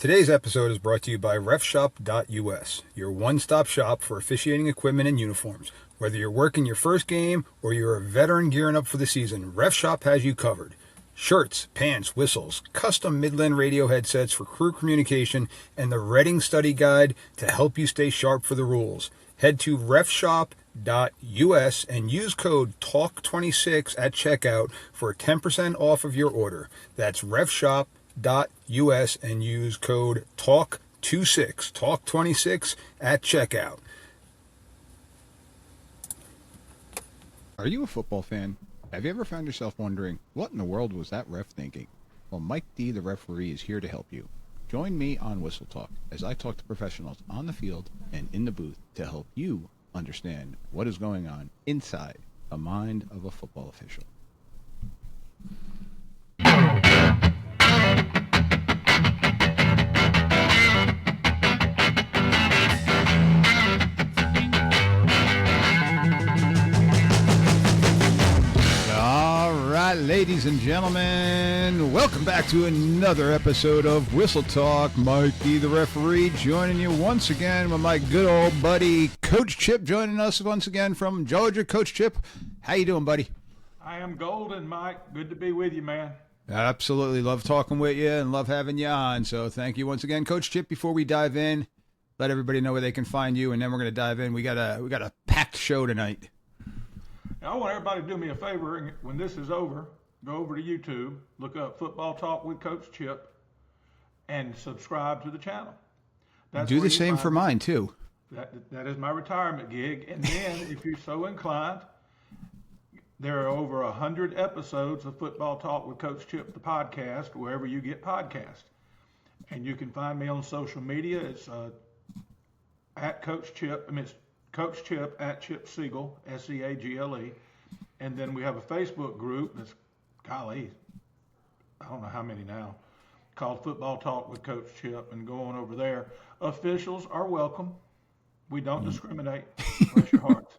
Today's episode is brought to you by refshop.us, your one-stop shop for officiating equipment and uniforms. Whether you're working your first game or you're a veteran gearing up for the season, RefShop has you covered. Shirts, pants, whistles, custom Midland radio headsets for crew communication, and the Reading study guide to help you stay sharp for the rules. Head to refshop.us and use code TALK26 at checkout for 10% off of your order. That's refshop.us and use code TALK26, TALK26 at checkout. Are you a football fan? Have you ever found yourself wondering, what in the world was that ref thinking? Well, Mike D, the referee, is here to help you. Join me on Whistle Talk as I talk to professionals on the field and in the booth to help you understand what is going on inside the mind of a football official. Ladies and gentlemen, welcome back to another episode of Whistle Talk. Mike D, the referee, joining you once again with my good old buddy Coach Chip, joining us once again from Georgia. Coach Chip, how you doing, buddy? I am golden, Mike. Good to be with you, man. Absolutely. Love talking with you and love having you on. So thank you once again. Coach Chip, before we dive in, let everybody know where they can find you, and then we're going to dive in. We got a packed show tonight. Now, I want everybody to do me a favor, and when this is over, go over to YouTube, look up Football Talk with Coach Chip, and subscribe to the channel. Do the same for mine, too. That is my retirement gig. And then, if you're so inclined, there are over 100 episodes of Football Talk with Coach Chip, the podcast, wherever you get podcasts. And you can find me on social media. It's at Coach Chip. It's Coach Chip at Chip Siegel, Seagle. And then we have a Facebook group that's, golly, I don't know how many now, called Football Talk with Coach Chip, and go on over there. Officials are welcome. We don't discriminate. Bless your hearts.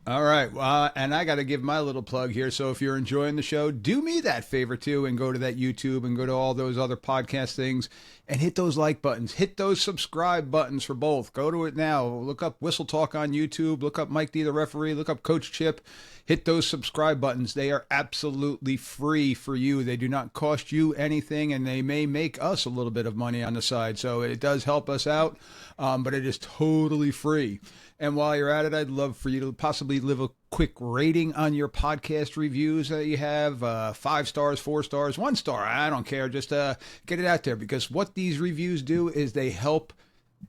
All right. And I got to give my little plug here. So if you're enjoying the show, do me that favor too and go to that YouTube and go to all those other podcast things and hit those like buttons. Hit those subscribe buttons for both. Go to it now. Look up Whistle Talk on YouTube. Look up Mike D, the referee. Look up Coach Chip. Hit those subscribe buttons. They are absolutely free for you. They do not cost you anything, and they may make us a little bit of money on the side. So it does help us out, but it is totally free. And while you're at it, I'd love for you to possibly leave a quick rating on your podcast reviews that you have. 5 stars, 4 stars, 1 star. I don't care. Just get it out there, because what these reviews do is they help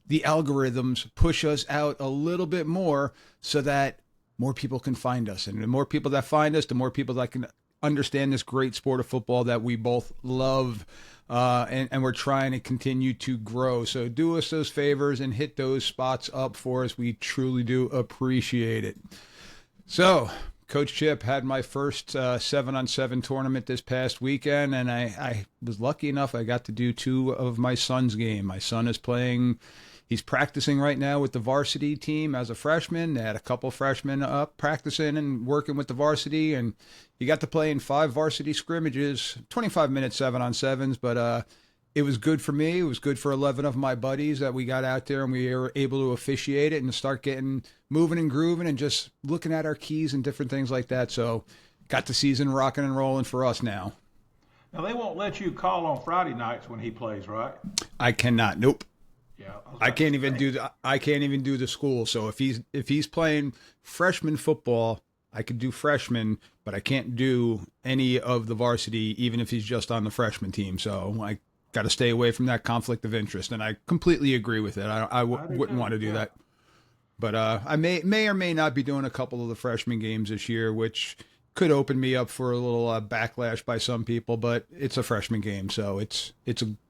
the algorithms push us out a little bit more so that more people can find us. And the more people that find us, the more people that can understand this great sport of football that we both love. And we're trying to continue to grow. So do us those favors and hit those spots up for us. We truly do appreciate it. So Coach Chip had my first 7-on-7 tournament this past weekend, and I was lucky enough I got to do 2 of my son's game. My son is playing. He's practicing right now with the varsity team as a freshman. They had a couple freshmen up practicing and working with the varsity, and he got to play in 5 varsity scrimmages, 25-minute 7-on-7s, but it was good for me. It was good for 11 of my buddies that we got out there and we were able to officiate it and start getting moving and grooving and just looking at our keys and different things like that. So got the season rocking and rolling for us now. Now, they won't let you call on Friday nights when he plays, right? I cannot. Nope. Yeah, I can't even do the school. So if he's playing freshman football, I could do freshman, but I can't do any of the varsity, even if he's just on the freshman team. So I got to stay away from that conflict of interest, and I completely agree with it. I wouldn't want to do that. But I may or may not be doing a couple of the freshman games this year, which could open me up for a little backlash by some people, but it's a freshman game, so it's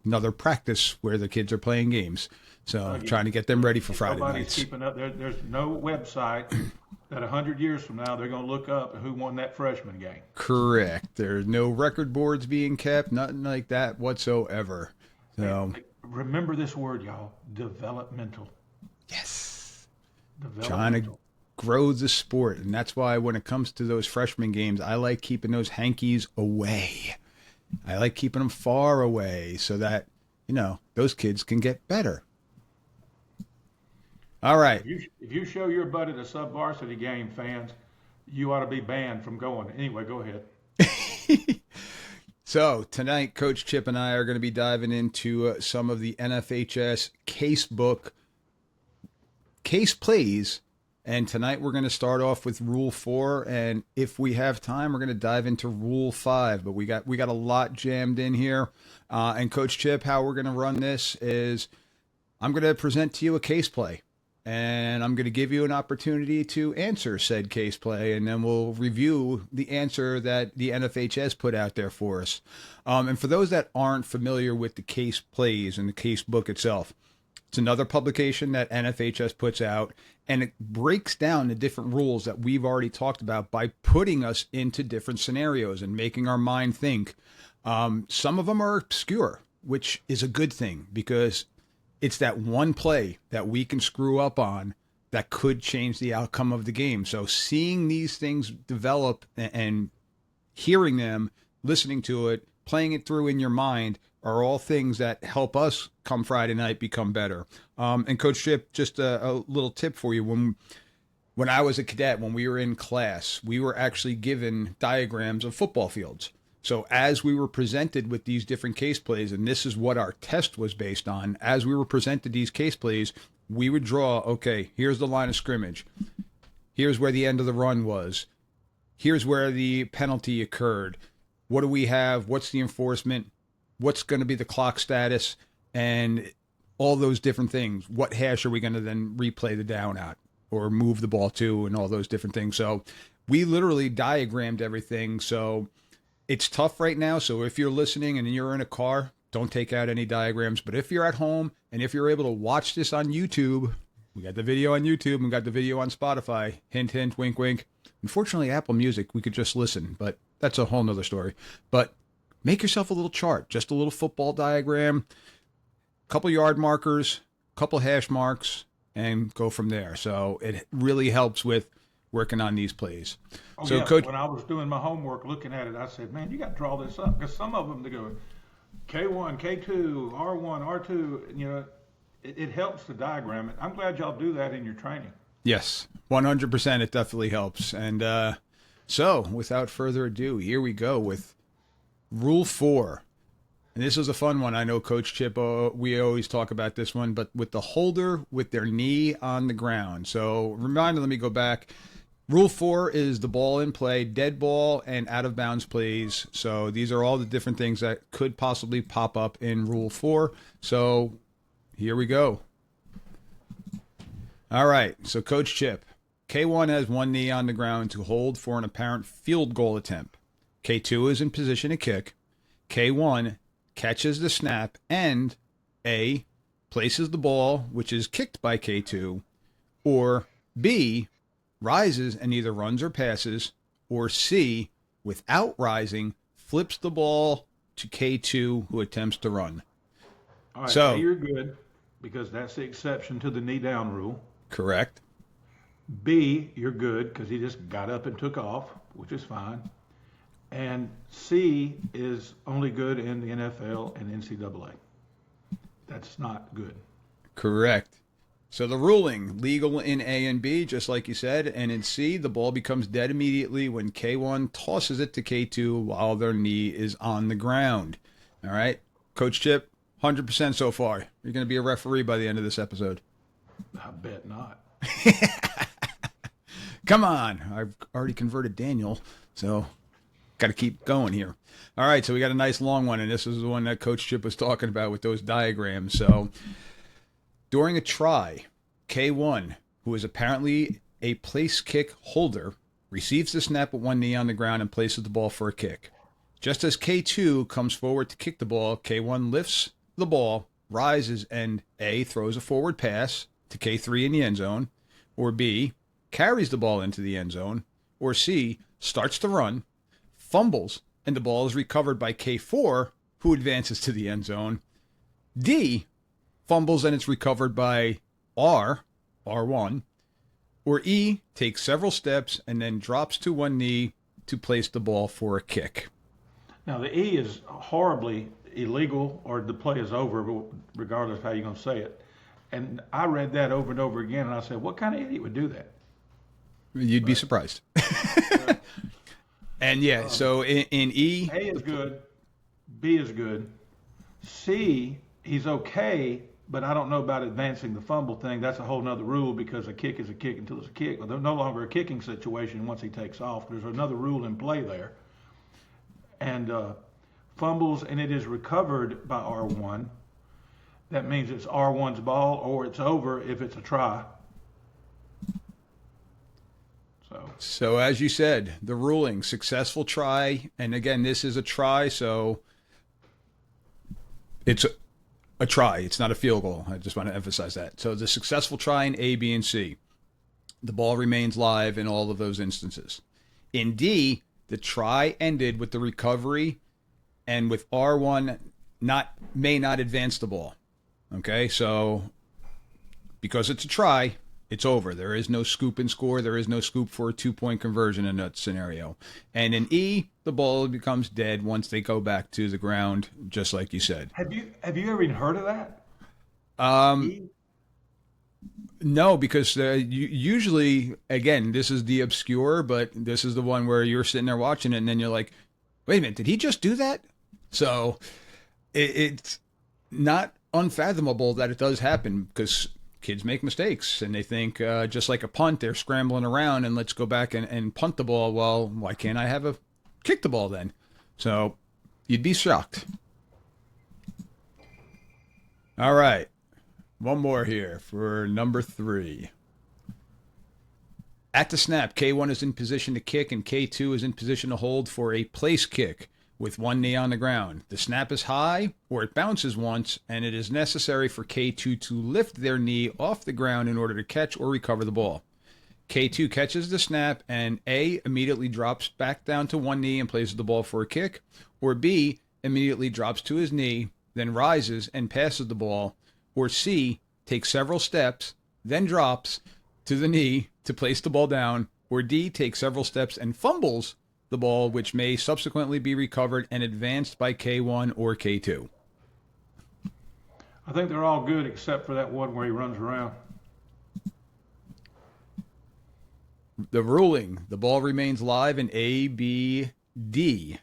another practice where the kids are playing games. So trying to get them ready for Friday Nobody's nights. keeping up. There's no website that 100 years from now they're going to look up who won that freshman game. Correct. There's no record boards being kept, nothing like that whatsoever. So remember this word, y'all: developmental. Yes. Developmental. Trying to grow the sport, and that's why when it comes to those freshman games, I like keeping those hankies away. I like keeping them far away so that, those kids can get better. All right. If you show your butt at a sub-varsity game, fans, you ought to be banned from going. Anyway, go ahead. So tonight, Coach Chip and I are going to be diving into some of the NFHS case book case plays. And tonight we're going to start off with Rule 4. And if we have time, we're going to dive into Rule 5. But we got a lot jammed in here. And Coach Chip, how we're going to run this is I'm going to present to you a case play. And I'm going to give you an opportunity to answer said case play, and then we'll review the answer that the NFHS put out there for us. And for those that aren't familiar with the case plays and the case book itself, it's another publication that NFHS puts out, and it breaks down the different rules that we've already talked about by putting us into different scenarios and making our mind think. Some of them are obscure, which is a good thing because it's that one play that we can screw up on that could change the outcome of the game. So seeing these things develop and hearing them, listening to it, playing it through in your mind are all things that help us come Friday night become better. And Coach Chip, just a little tip for you. When I was a cadet, when we were in class, we were actually given diagrams of football fields. So as we were presented with these different case plays, and this is what our test was based on, as we were presented these case plays, we would draw, okay, here's the line of scrimmage. Here's where the end of the run was. Here's where the penalty occurred. What do we have? What's the enforcement? What's going to be the clock status? And all those different things. What hash are we going to then replay the down at or move the ball to and all those different things? So we literally diagrammed everything. So it's tough right now, so if you're listening and you're in a car, don't take out any diagrams. But if you're at home and if you're able to watch this on YouTube, we got the video on YouTube and we got the video on Spotify. Hint, hint, wink, wink. Unfortunately, Apple Music, we could just listen, but that's a whole nother story. But make yourself a little chart, just a little football diagram, couple yard markers, couple hash marks, and go from there. So it really helps with working on these plays. Oh, so, yeah. Coach, When I was doing my homework, looking at it, I said, man, you got to draw this up. Because some of them, they go K1, K2, R1, R2, it helps to diagram it. I'm glad y'all do that in your training. yes, 100%. It definitely helps. And so, without further ado, here we go with Rule 4. And this is a fun one. I know Coach Chip, we always talk about this one, but with the holder with their knee on the ground. So, reminder, let me go back. Rule 4 is the ball in play, dead ball, and out of bounds plays. So these are all the different things that could possibly pop up in Rule 4. So here we go. All right. So Coach Chip, K1 has one knee on the ground to hold for an apparent field goal attempt. K2 is in position to kick. K1 catches the snap and A, places the ball, which is kicked by K2, or B, rises and either runs or passes, or C, without rising, flips the ball to K2 who attempts to run. All right, So A, you're good because that's the exception to the knee down rule. correct. B, you're good because he just got up and took off, which is fine. And C is only good in the NFL and NCAA. That's not good. Correct. So the ruling, legal in A and B, just like you said, and in C, the ball becomes dead immediately when K1 tosses it to K2 while their knee is on the ground. All right? Coach Chip, 100% so far. You're going to be a referee by the end of this episode. I bet not. Come on. I've already converted Daniel, so got to keep going here. All right, so we got a nice long one, and this is the one that Coach Chip was talking about with those diagrams. So during a try, K1, who is apparently a place kick holder, receives the snap with one knee on the ground and places the ball for a kick. Just as K2 comes forward to kick the ball, K1 lifts the ball, rises, and A, throws a forward pass to K3 in the end zone, or B, carries the ball into the end zone, or C, starts to run, fumbles, and the ball is recovered by K4, who advances to the end zone. D, fumbles and it's recovered by R1, or E, takes several steps and then drops to one knee to place the ball for a kick. Now, the E is horribly illegal, or the play is over, regardless of how you're going to say it. And I read that over and over again, and I said, what kind of idiot would do that? You'd be surprised. And yeah, so in E, A is good, B is good. C, he's okay, but I don't know about advancing the fumble thing. That's a whole nother rule because a kick is a kick until it's a kick. Well, there's no longer a kicking situation once he takes off. There's another rule in play there. And fumbles, and it is recovered by R1. That means it's R1's ball, or it's over if it's a try. So as you said, the ruling, successful try, and again, this is a try, so it's a try. It's not a field goal. I just want to emphasize that. So the successful try in A, B, and C, the ball remains live in all of those instances. In D, the try ended with the recovery, and with R1 may not advance the ball. Okay, so because it's a try, it's over. There is no scoop and score. There is no scoop for a 2-point conversion in that scenario. And in E, the ball becomes dead once they go back to the ground, just like you said. Have you ever even heard of that? No, because usually, again, this is the obscure, but this is the one where you're sitting there watching it, and then you're like, wait a minute, did he just do that? So it's not unfathomable that it does happen because kids make mistakes and they think just like a punt, they're scrambling around and let's go back and punt the ball. Well, why can't I have a kick the ball then? So you'd be shocked. All right. One more here for number 3. At the snap, K1 is in position to kick and K2 is in position to hold for a place kick with one knee on the ground. The snap is high or it bounces once, and it is necessary for K2 to lift their knee off the ground in order to catch or recover the ball. K2 catches the snap, and A immediately drops back down to one knee and places the ball for a kick, or B immediately drops to his knee, then rises and passes the ball, or C takes several steps, then drops to the knee to place the ball down, or D takes several steps and fumbles the ball, which may subsequently be recovered and advanced by K1 or K2. I think they're all good except for that one where he runs around. The ruling, the ball remains live in A, B, D.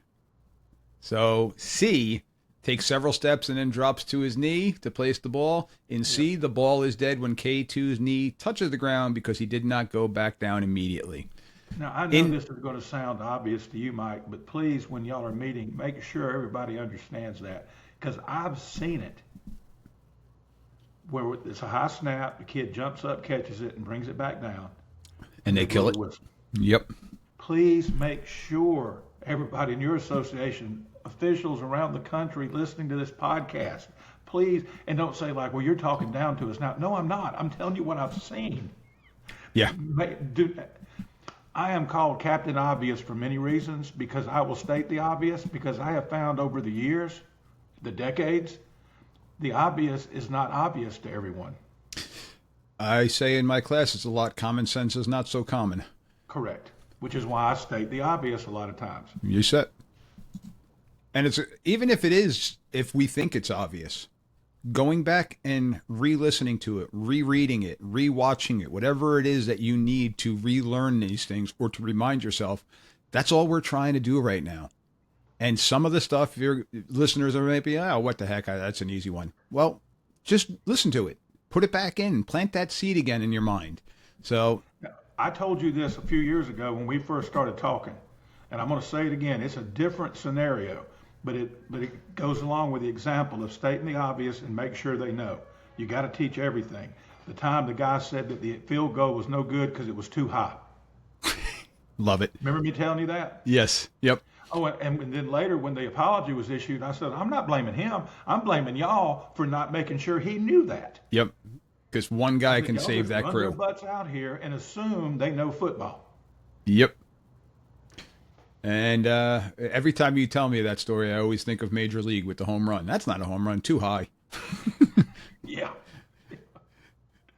So C takes several steps and then drops to his knee to place the ball. In C, the ball is dead when K2's knee touches the ground because he did not go back down immediately. Now, I know this is going to sound obvious to you, Mike, but please, when y'all are meeting, make sure everybody understands that. Because I've seen it where it's a high snap, the kid jumps up, catches it, and brings it back down. And they kill it. Yep. Please make sure everybody in your association, officials around the country listening to this podcast, please, and don't say like, well, you're talking down to us now. No, I'm not. I'm telling you what I've seen. Yeah. I am called Captain Obvious for many reasons because I will state the obvious because I have found over the years, the decades, the obvious is not obvious to everyone. I say in my class, it's a lot. Common sense is not so common. Correct. Which is why I state the obvious a lot of times. You said. And it's even if it is, if we think it's obvious, going back and re-listening to it, rereading it, re-watching it, whatever it is that you need to relearn these things or to remind yourself, that's all we're trying to do right now. And some of the stuff your listeners are maybe, oh, what the heck, that's an easy one. Well, just listen to it. Put it back in. Plant that seed again in your mind. So I told you this a few years ago when we first started talking, and I'm going to say it again. It's a different scenario. But it goes along with the example of stating the obvious and make sure they know. You got to teach everything. The time the guy said that the field goal was no good because it was too high. Love it. Remember me telling you that? Yes. Yep. Oh, and then later when the apology was issued, I said, I'm not blaming him. I'm blaming y'all for not making sure he knew that. Yep. Because one guy can save that crew. Run their butts out here and assume they know football. Yep. And every time you tell me that story, I always think of Major League with the home run. That's not a home run, too high. Yeah.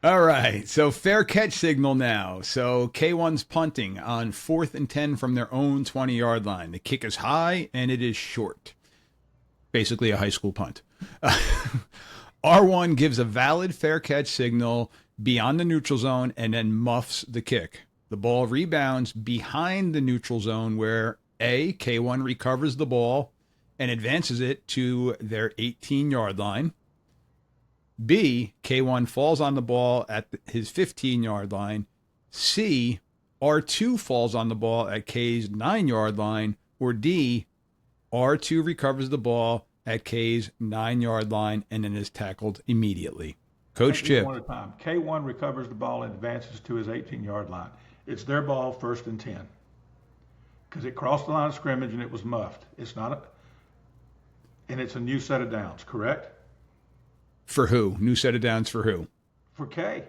All right, so fair catch signal now. So K1's punting on 4th and 10 from their own 20-yard line. The kick is high and it is short. Basically a high school punt. R1 gives a valid fair catch signal beyond the neutral zone and then muffs the kick. The ball rebounds behind the neutral zone where A, K1 recovers the ball and advances it to their 18-yard line. B, K1 falls on the ball at his 15-yard line. C, R2 falls on the ball at K's 9-yard line. Or D, R2 recovers the ball at K's 9-yard line and then is tackled immediately. Coach Chip. One at a time. K1 recovers the ball and advances to his 18-yard line. It's their ball, 1st and 10. Because it crossed the line of scrimmage and it was muffed. And it's a new set of downs, correct? For who? New set of downs for who? For K.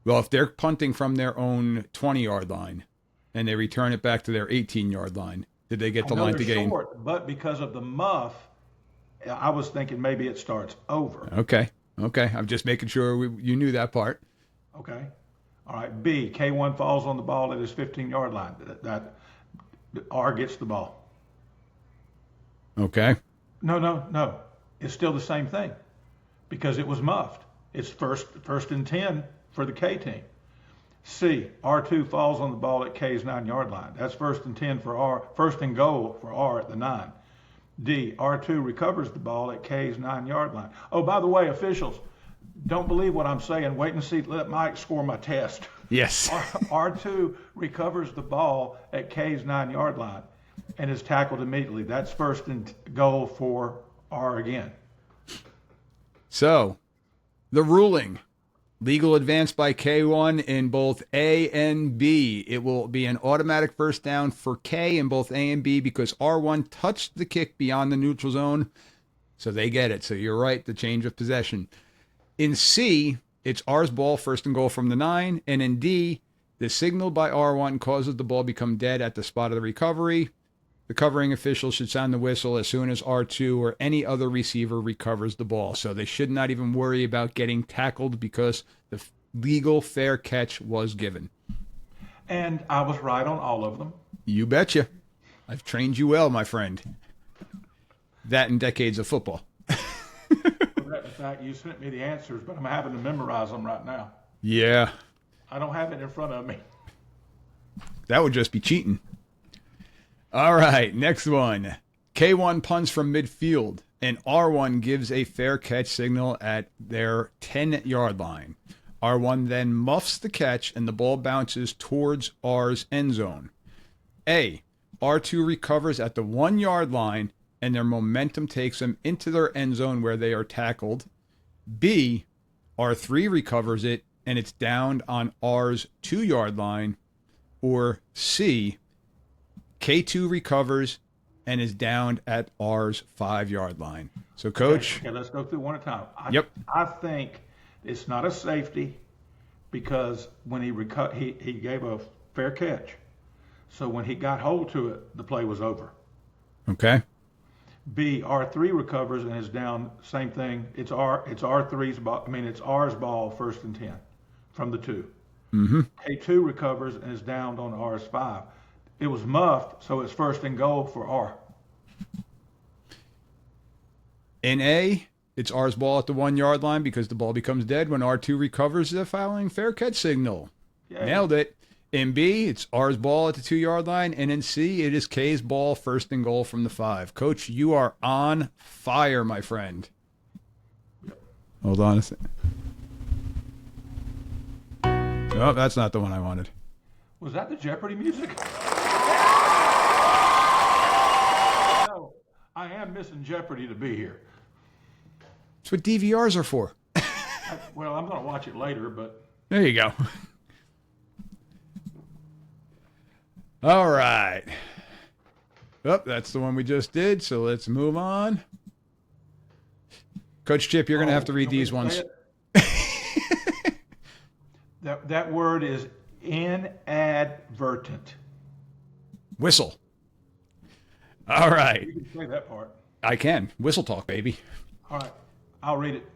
Well, if they're punting from their own 20-yard line and they return it back to their 18-yard line, did they get the line to gain? Short, but because of the muff, I was thinking maybe it starts over. Okay. I'm just making sure you knew that part. Okay. All right. B, K1 falls on the ball at his 15-yard line. That R gets the ball. Okay. No. It's still the same thing because it was muffed. It's first and 10 for the K team. C, R2 falls on the ball at K's 9-yard line. That's 1st and 10 for R, 1st and goal for R at the 9. D, R2 recovers the ball at K's 9-yard line. Oh, by the way, officials, don't believe what I'm saying. Wait and see. Let Mike score my test. Yes. R2 recovers the ball at K's 9-yard line and is tackled immediately. That's 1st and goal for R again. So, the ruling. Legal advance by K1 in both A and B. It will be an automatic first down for K in both A and B because R1 touched the kick beyond the neutral zone. So they get it. So you're right, the change of possession. In C, it's R's ball, 1st and goal from the 9. And in D, the signal by R1 causes the ball become dead at the spot of the recovery. The covering official should sound the whistle as soon as R2 or any other receiver recovers the ball. So they should not even worry about getting tackled because the legal fair catch was given. And I was right on all of them. You betcha. I've trained you well, my friend. That and decades of football. In fact, you sent me the answers, but I'm having to memorize them right now. Yeah. I don't have it in front of me. That would just be cheating. All right, next one. K1 punts from midfield, and R1 gives a fair catch signal at their 10-yard line. R1 then muffs the catch, and the ball bounces towards R's end zone. A, R2 recovers at the 1-yard line, and their momentum takes them into their end zone where they are tackled. B, R3 recovers it, and it's downed on R's 2-yard line. Or C, K2 recovers and is downed at R's 5-yard line. So, Coach. Okay, let's go through one at a time. I think it's not a safety because when he gave a fair catch. So when he got hold to it, the play was over. Okay. B, R3 recovers and is down. Same thing. It's R3's ball. It's R's ball, 1st and 10 from the 2. Mm-hmm. K2 recovers and is downed on R's 5. It was muffed, so it's 1st and goal for R. In A, it's R's ball at the 1-yard line because the ball becomes dead when R2 recovers the following fair catch signal. Yay. Nailed it. In B, it's R's ball at the 2-yard line. And in C, it is K's ball, 1st and goal from the 5. Coach, you are on fire, my friend. Hold on a second. Oh, that's not the one I wanted. Was that the Jeopardy music? No, I am missing Jeopardy to be here. That's what DVRs are for. Well, I'm going to watch it later, but... There you go. All right. Oh, that's the one we just did, so let's move on. Coach Chip, you're going to have to read these ones. That word is inadvertent. Whistle. All right. You can say that part. I can. Whistle talk, baby. All right. I'll read it.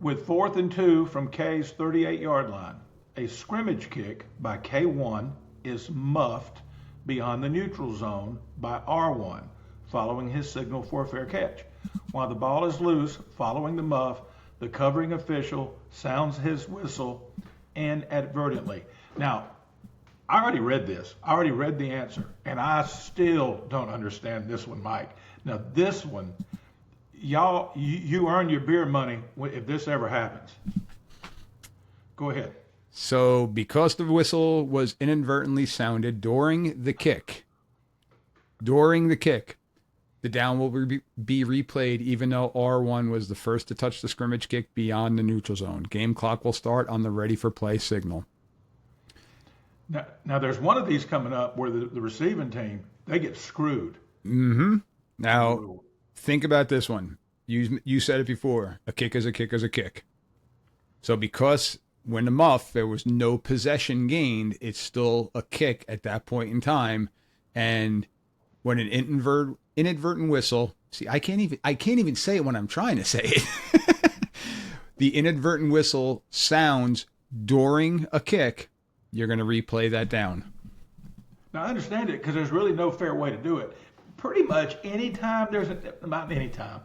With 4th and 2 from K's 38-yard line, a scrimmage kick by K1 is muffed beyond the neutral zone by R1, following his signal for a fair catch. While the ball is loose, following the muff, the covering official sounds his whistle inadvertently. Now, I already read this. I already read the answer, and I still don't understand this one, Mike. Now, this one, y'all, you earn your beer money if this ever happens. Go ahead. So, because the whistle was inadvertently sounded during the kick, the down will be replayed even though R1 was the first to touch the scrimmage kick beyond the neutral zone. Game clock will start on the ready for play signal. Now there's one of these coming up where the receiving team, they get screwed. Mm-hmm. Now, think about this one. You said it before. A kick is a kick is a kick. So because when the muff, there was no possession gained, it's still a kick at that point in time. And when an inadvertent whistle, see, I can't even say it when I'm trying to say it. The inadvertent whistle sounds during a kick, you're going to replay that down. Now I understand it because there's really no fair way to do it. Pretty much anytime not anytime,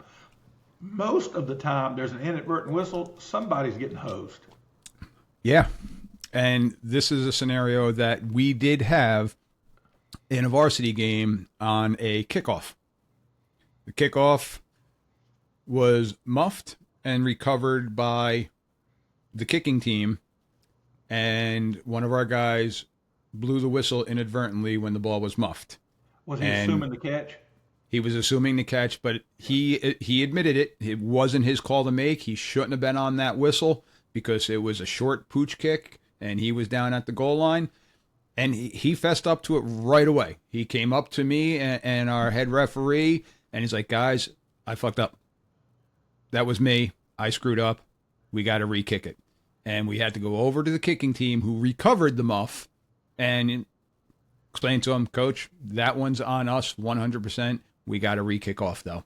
most of the time there's an inadvertent whistle, somebody's getting hosed. Yeah. And this is a scenario that we did have in a varsity game on a kickoff. The kickoff was muffed and recovered by the kicking team, and one of our guys blew the whistle inadvertently when the ball was muffed. Was he assuming the catch? He was assuming the catch, but he admitted it. It wasn't his call to make. He shouldn't have been on that whistle because it was a short pooch kick, and he was down at the goal line. And he fessed up to it right away. He came up to me and our head referee, and he's like, guys, I fucked up. That was me. I screwed up. We got to re-kick it. And we had to go over to the kicking team who recovered the muff and explain to him, Coach, that one's on us 100%. We got to re-kick off, though.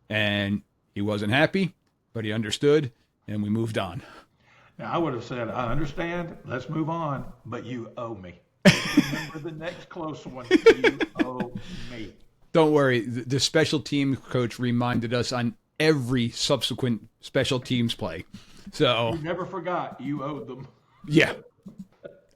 And he wasn't happy, but he understood, and we moved on. Now, I would have said, I understand. Let's move on, but you owe me. Remember the next close one. You owe me. Don't worry. The special teams coach reminded us on every subsequent special teams play. So you never forgot you owed them. Yeah.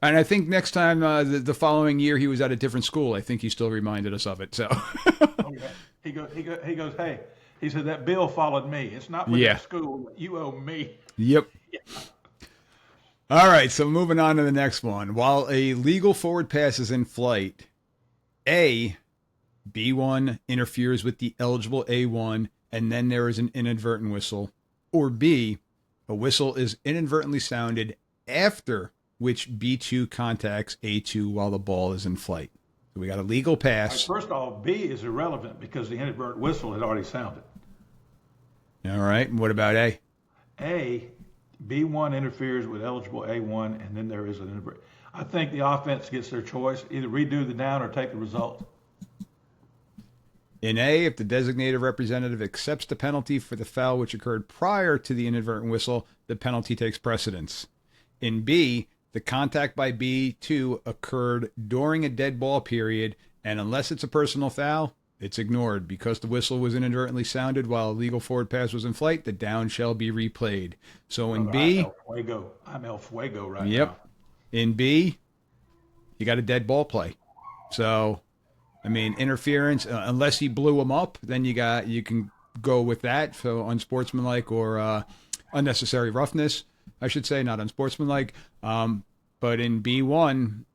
And I think next time, the following year, he was at a different school. I think he still reminded us of it. So oh, yeah. He goes, hey, he said, that bill followed me. It's not with the school. You owe me. Yep. Yeah. All right, so moving on to the next one. While a legal forward pass is in flight, A, B1 interferes with the eligible A1, and then there is an inadvertent whistle. Or B, a whistle is inadvertently sounded after which B2 contacts A2 while the ball is in flight. So we got a legal pass. First of all, B is irrelevant because the inadvertent whistle had already sounded. All right, and what about A? B1 interferes with eligible A1, and then there is an inadvertent. I think the offense gets their choice, either redo the down or take the result. In A, if the designated representative accepts the penalty for the foul which occurred prior to the inadvertent whistle, the penalty takes precedence. In B, the contact by B2 occurred during a dead ball period, and unless it's a personal foul, it's ignored. Because the whistle was inadvertently sounded while a legal forward pass was in flight, the down shall be replayed. So in B... I'm El Fuego right now. Yep. In B, you got a dead ball play. So, I mean, interference, unless he blew him up, then you can go with that. So unsportsmanlike or unnecessary roughness, I should say, not unsportsmanlike. But in B1,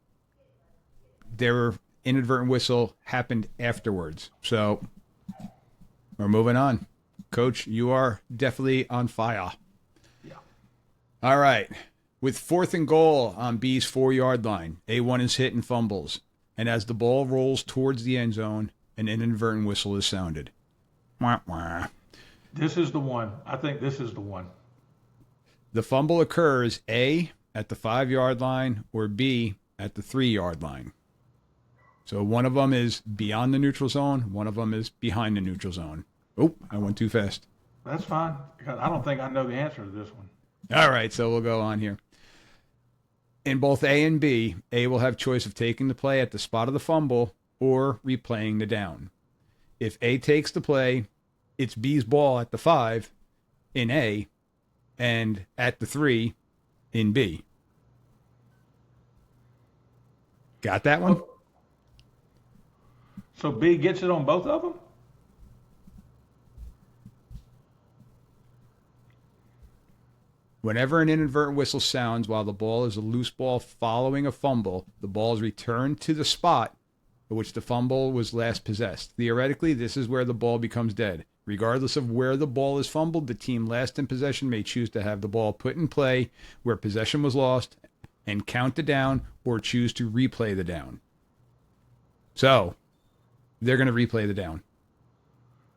their inadvertent whistle happened afterwards. So we're moving on. Coach, you are definitely on fire. Yeah. All right. With 4th and goal on B's 4-yard line, A1 is hit and fumbles. And as the ball rolls towards the end zone, an inadvertent whistle is sounded. Wah, wah. This is the one. I think this is the one. The fumble occurs A, at the 5-yard line, or B, at the 3-yard line. So one of them is beyond the neutral zone. One of them is behind the neutral zone. Oh, I went too fast. That's fine. I don't think I know the answer to this one. All right, so we'll go on here. In both A and B, A will have choice of taking the play at the spot of the fumble or replaying the down. If A takes the play, it's B's ball at the 5 in A and at the 3 in B. Got that one? So B gets it on both of them? Whenever an inadvertent whistle sounds while the ball is a loose ball following a fumble, the ball is returned to the spot at which the fumble was last possessed. Theoretically, this is where the ball becomes dead. Regardless of where the ball is fumbled, the team last in possession may choose to have the ball put in play where possession was lost and count the down, or choose to replay the down. So, they're going to replay the down.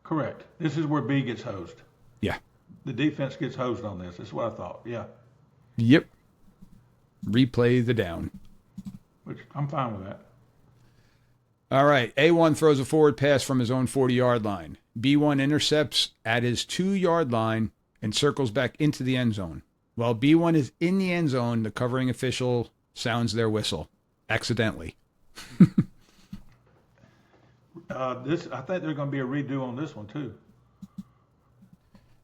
Correct. This is where B gets hosed. Yeah. The defense gets hosed on this. That's what I thought. Yeah. Yep. Replay the down. Which I'm fine with that. All right. A1 throws a forward pass from his own 40-yard line. B1 intercepts at his 2-yard line and circles back into the end zone. While B1 is in the end zone, the covering official sounds their whistle accidentally. I think there's going to be a redo on this one too.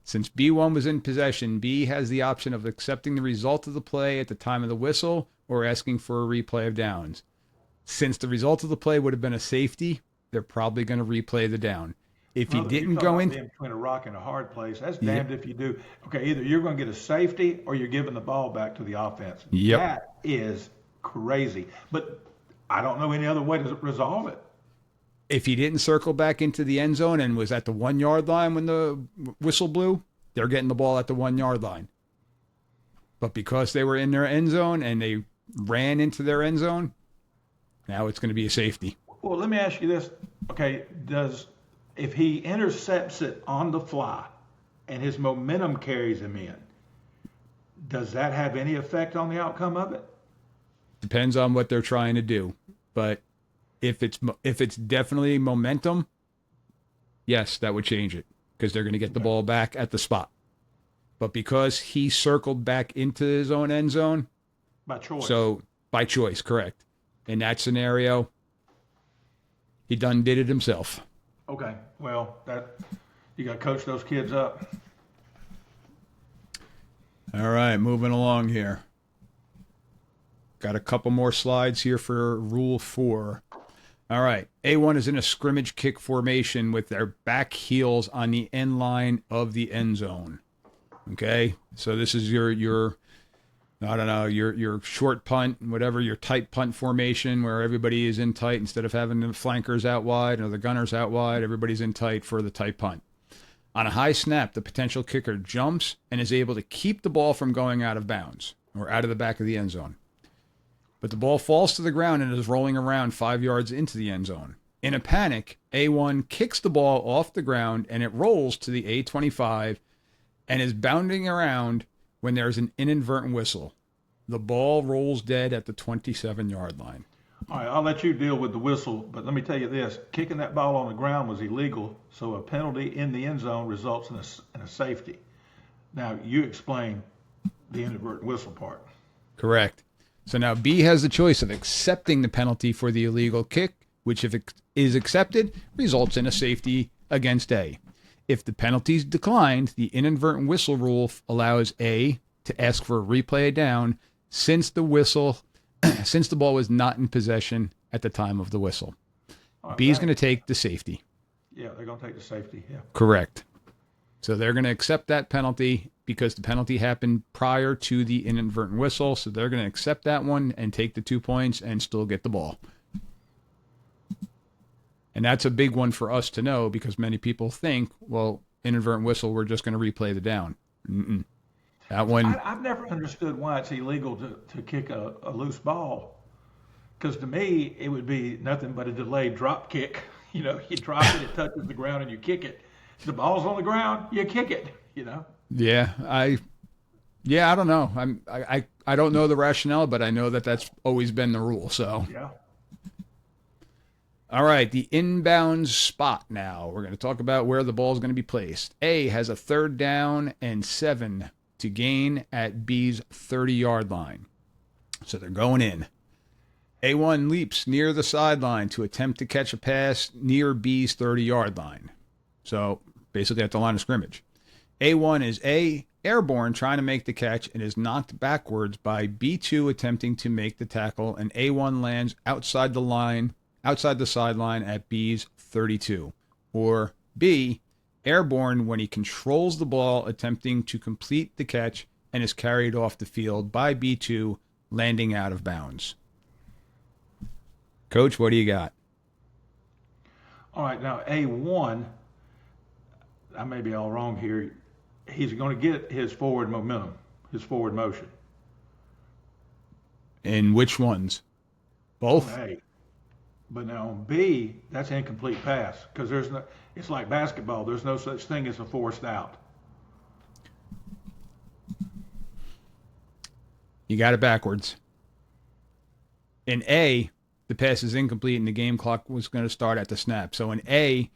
Since B1 was in possession, B has the option of accepting the result of the play at the time of the whistle or asking for a replay of downs. Since the result of the play would have been a safety, they're probably going to replay the down. If he didn't go in between a rock and a hard place, that's damned if you do. Okay, either you're going to get a safety or you're giving the ball back to the offense. Yep. That is crazy. But I don't know any other way to resolve it. If he didn't circle back into the end zone and was at the 1-yard line when the whistle blew, they're getting the ball at the 1-yard line. But because they were in their end zone and they ran into their end zone, now it's going to be a safety. Well, let me ask you this. Okay, if he intercepts it on the fly and his momentum carries him in, does that have any effect on the outcome of it? Depends on what they're trying to do. But if it's definitely momentum, yes, that would change it because they're going to get the ball back at the spot. But because he circled back into his own end zone, by choice. So by choice, correct. In that scenario, he done did it himself. Okay, well, you got to coach those kids up. All right, moving along here. Got a couple more slides here for Rule 4. All right, A1 is in a scrimmage kick formation with their back heels on the end line of the end zone. Okay, so this is your I don't know, your short punt, whatever, your tight punt formation where everybody is in tight instead of having the flankers out wide or the gunners out wide, everybody's in tight for the tight punt. On a high snap, the potential kicker jumps and is able to keep the ball from going out of bounds or out of the back of the end zone. But the ball falls to the ground and is rolling around 5 yards into the end zone. In a panic, A1 kicks the ball off the ground and it rolls to the A25 and is bounding around when there's an inadvertent whistle. The ball rolls dead at the 27-yard line. All right, I'll let you deal with the whistle, but let me tell you this. Kicking that ball on the ground was illegal, so a penalty in the end zone results in a safety. Now, you explain the inadvertent whistle part. Correct. So now B has the choice of accepting the penalty for the illegal kick, which if it is accepted, results in a safety against A. If the penalty is declined, the inadvertent whistle rule allows A to ask for a replay down since the ball was not in possession at the time of the whistle. Right, B is going to take the safety. Yeah, they're going to take the safety, yeah. Correct. So they're going to accept that penalty because the penalty happened prior to the inadvertent whistle. So they're going to accept that one and take the 2 points and still get the ball. And that's a big one for us to know because many people think, well, inadvertent whistle, we're just going to replay the down. Mm-mm. That one. I've never understood why it's illegal to kick a loose ball. Because to me, it would be nothing but a delayed drop kick. You know, you drop it, it touches the ground, and you kick it. The ball's on the ground, you kick it, you know? Yeah, I don't know. I don't know the rationale, but I know that that's always been the rule, so. Yeah. All right, the inbound spot now. We're going to talk about where the ball is going to be placed. A has a 3rd down and 7 to gain at B's 30-yard line. So they're going in. A1 leaps near the sideline to attempt to catch a pass near B's 30-yard line. So basically at the line of scrimmage. A1 is airborne trying to make the catch and is knocked backwards by B2 attempting to make the tackle, and A1 lands outside the sideline at B's 32. Or B, airborne when he controls the ball attempting to complete the catch and is carried off the field by B2 landing out of bounds. Coach, what do you got? All right, now A1, I may be all wrong here. He's going to get his forward momentum, his forward motion. In which ones? Both? A. But now on B, that's incomplete pass because there's no. It's like basketball. There's no such thing as a forced out. You got it backwards. In A, the pass is incomplete and the game clock was going to start at the snap. So in A,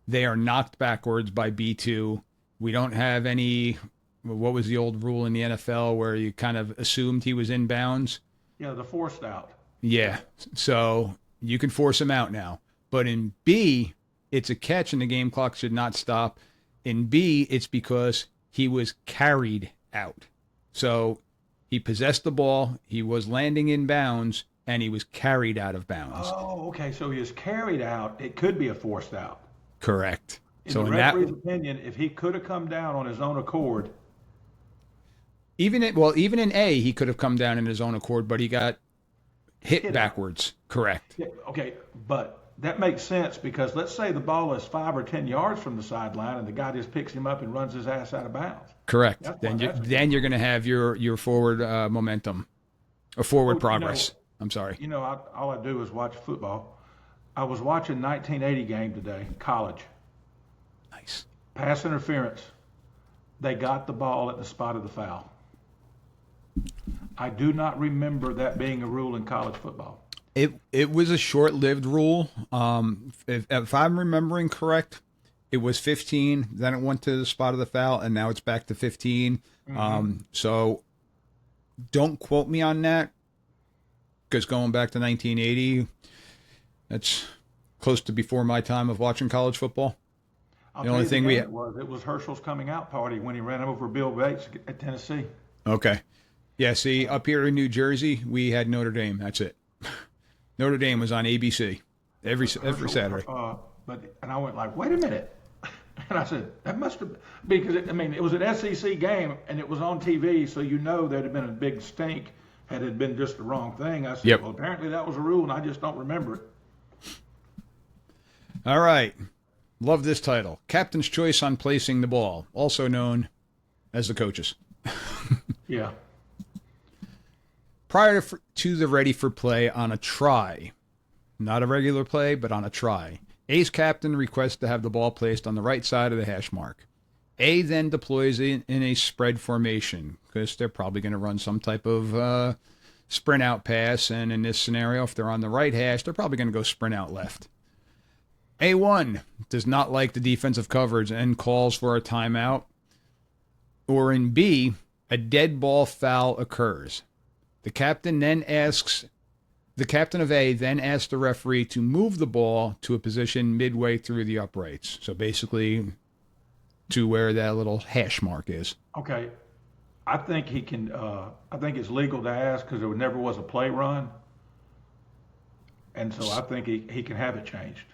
they are knocked backwards by B2. We don't have any, what was the old rule in the NFL where you kind of assumed he was in bounds? Yeah, the forced out. Yeah, so you can force him out now. But in B, it's a catch and the game clock should not stop. In B, it's because he was carried out. So he possessed the ball, he was landing in bounds, and he was carried out of bounds. Oh, okay. So he was carried out. It could be a forced out. Correct. In the referee's opinion, if he could have come down on his own accord. Even in A, he could have come down in his own accord, but he got hit backwards. Correct. Yeah, okay, but that makes sense because let's say the ball is 5 or 10 yards from the sideline and the guy just picks him up and runs his ass out of bounds. Correct. Then you're going to have your forward momentum or forward progress. I'm sorry. All I do is watch football. I was watching 1980 game today, college. Nice. Pass interference. They got the ball at the spot of the foul. I do not remember that being a rule in college football. It was a short-lived rule. If I'm remembering correct, it was 15. Then it went to the spot of the foul, and now it's back to 15. Mm-hmm. So don't quote me on that, because going back to 1980, that's close to before my time of watching college football. The only thing it was Herschel's coming out party when he ran over Bill Bates at Tennessee. Okay. Yeah, see, up here in New Jersey, we had Notre Dame. That's it. Notre Dame was on ABC every Saturday. And I went like, wait a minute. And I said, that must have, because it was an SEC game and it was on TV, so there'd have been a big stink had it been just the wrong thing. I said, Well, apparently that was a rule and I just don't remember it. All right. Love this title. Captain's choice on placing the ball, also known as the coaches. Yeah. Prior to the ready for play on a try, not a regular play, but on a try, A's captain requests to have the ball placed on the right side of the hash mark. A then deploys in a spread formation because they're probably going to run some type of sprint out pass, and in this scenario, if they're on the right hash, they're probably going to go sprint out left. A1 does not like the defensive coverage and calls for a timeout. Or in B, a dead ball foul occurs. The captain of A then asks the referee to move the ball to a position midway through the uprights. So basically to where that little hash mark is. Okay. I think he can, I think it's legal to ask because there never was a play run. And so I think he can have it changed.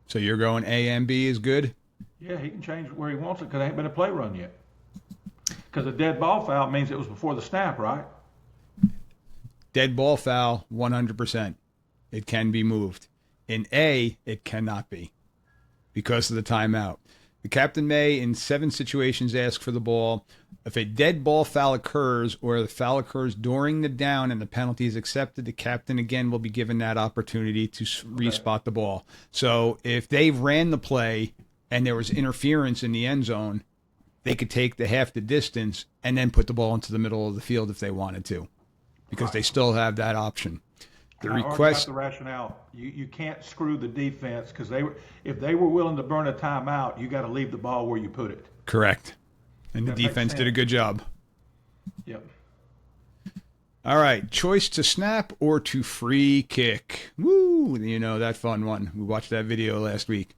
So you're going A and B is good? Yeah, he can change where he wants it because there ain't been a play run yet. Because a dead ball foul means it was before the snap, right? Dead ball foul, 100%. It can be moved. In A, it cannot be because of the timeout. The captain may, in 7 situations, ask for the ball. If a dead ball foul occurs or the foul occurs during the down and the penalty is accepted, the captain again will be given that opportunity to respot the ball. So if they ran the play and there was interference in the end zone, they could take the half the distance and then put the ball into the middle of the field if they wanted to, because they still have that option. The request, the rationale, you can't screw the defense because if they were willing to burn a timeout, you got to leave the ball where you put it. Correct. And the That makes defense did sense. a good job. Yep. All right, choice to snap or to free kick. Woo, you know, that fun one. We watched that video last week.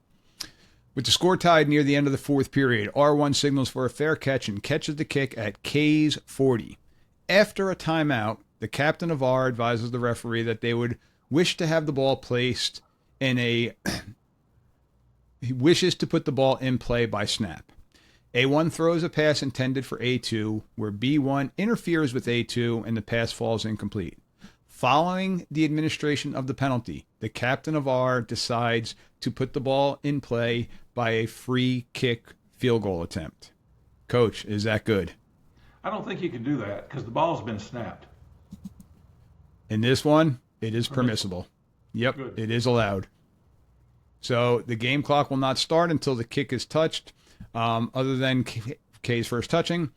With the score tied near the end of the fourth period, R1 signals for a fair catch and catches the kick at K's 40. After a timeout, the captain of R advises the referee that they would wish to have the ball placed in a... he wishes to put the ball in play by snap. A1 throws a pass intended for A2, where B1 interferes with A2 and the pass falls incomplete. Following the administration of the penalty, the captain of R decides to put the ball in play by a free kick field goal attempt. Coach, is that good? I don't think you can do that because the ball's been snapped. In this one, it is permissible. Yep, Good. it is allowed. So the game clock will not start until the kick is touched, other than K's first touching.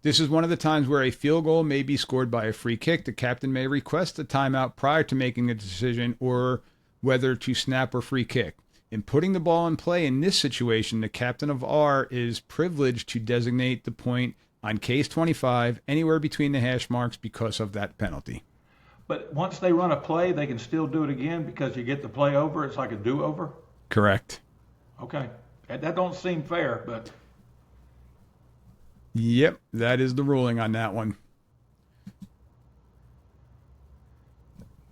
This is one of the times where a field goal may be scored by a free kick. The captain may request a timeout prior to making a decision or whether to snap or free kick. In putting the ball in play in this situation, the captain of R is privileged to designate the point on case 25 anywhere between the hash marks because of that penalty. But once they run a play, they can still do it again because you get the play over. It's like a do-over. Correct. Okay. That don't seem fair, but Yep, that is the ruling on that one.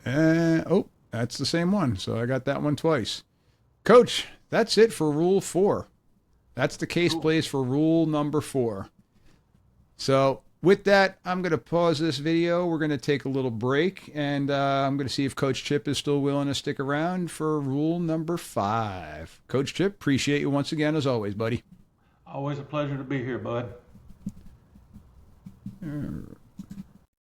That's the same one. So I got that one twice. Coach, that's it for Rule 4. That's the case plays for Rule number 4. So with that, I'm going to pause this video. We're going to take a little break, and I'm going to see if Coach Chip is still willing to stick around for Rule number 5. Coach Chip, appreciate you once again, as always, buddy. always a pleasure to be here, bud. All right.